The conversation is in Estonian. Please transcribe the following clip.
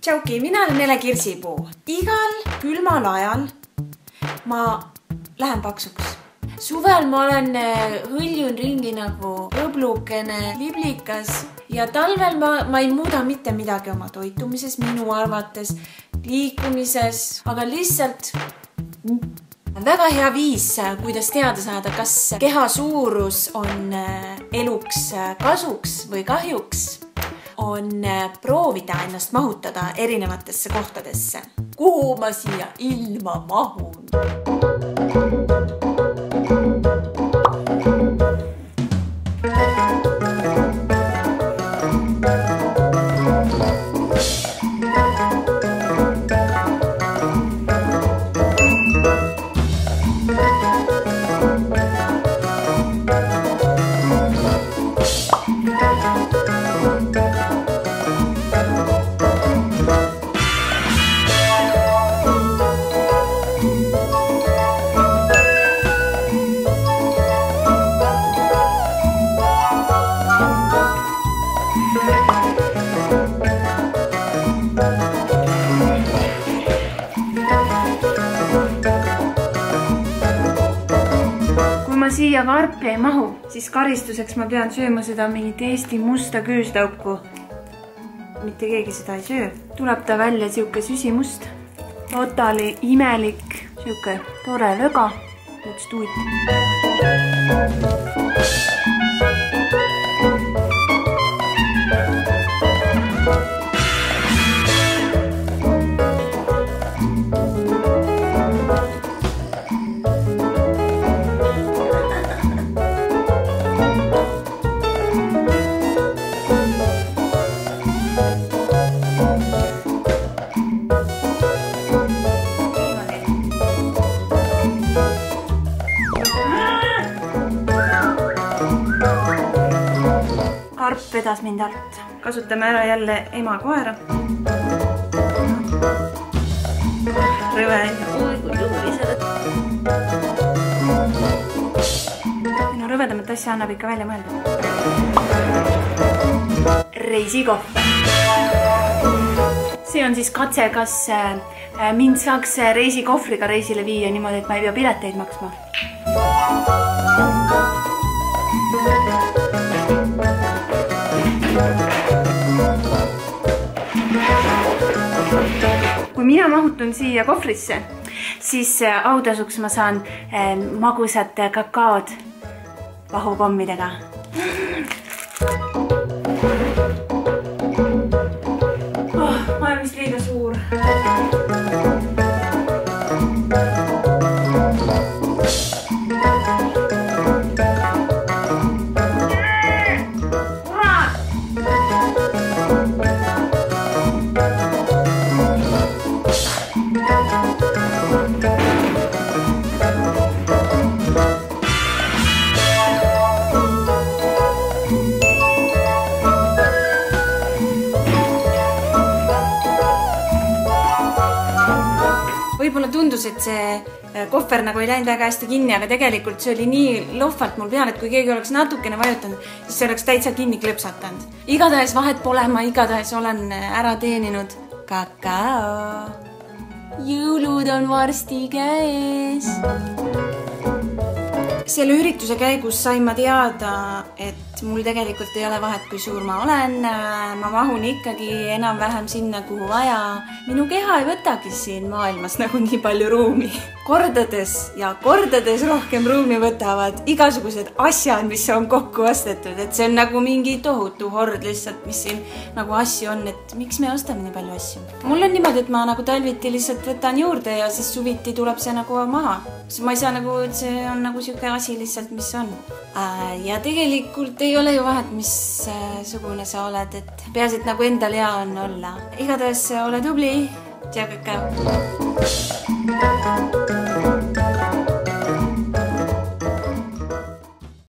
Tšauki, mina olen Ele Kirsipuu. Igal külmal ajal ma lähen paksuks. Suvel ma olen hõljun ringi nagu õblukene, liblikas ja talvel ma ei muuda mitte midagi oma toitumises, minu arvates, liikumises, aga lihtsalt väga hea viis, kuidas teada saada, kas keha suurus on eluks kasuks või kahjuks, on proovida ennast mahutada erinevatesse kohtadesse. Kuhu ma siia ilma mahun? Siia karpi ei mahu, siis karistuseks ma pean sööma seda mingit Eesti musta küüstauku. Mitte keegi seda ei söö. Tuleb ta välja siuke süsimust. Totali imelik, siuke tore löga. Let's do it. Karp vedas mind alt. Kasutame ära jälle ema koera. Rõve. No rõvedamat asja annab ikka välja mõelda. Reisikohv. See on siis katse, kas mind saaks reisikohvriga reisile viia niimoodi, et ma ei pea pileteid maksma. Kui mina mahutun siia kohvrisse, siis autasuks ma saan magusad kakaod vahupommidega. Ma olen vist liiga suur. Võib-olla tundus, et see kohver nagu ei läinud väga hästi kinni, aga tegelikult see oli nii lohvalt mul peal, et kui keegi oleks natukene vajutanud, siis see oleks täitsa kinni klõpsatanud. Igatahes vahet pole, ma igatahes olen ära teeninud kakao. Jõulud on varsti käes. Selle ürituse käigus sain ma teada, et mul tegelikult ei ole vahet, kui suur ma olen. Ma mahun ikkagi enam-vähem sinna, kuhu vaja. Minu keha ei võtagi siin maailmas nagu nii palju ruumi. Kordades ja kordades rohkem ruumi võtavad igasugused asjad, mis on kokku ostetud. Et see on nagu mingi tohutu hord lihtsalt, mis siin nagu asju on, et miks me ostame nii palju asju. Mul on niimoodi, et ma nagu talviti lihtsalt võtan juurde ja siis suviti tuleb see nagu maha. Ma ei saa nagu, et see on nagu siuke asi lihtsalt, mis on. Ja tegelikult ei ole ju vahet, mis sugune sa oled, et peaasi, et nagu endal hea on olla. Igatahes ole tubli. Tšau, kakao.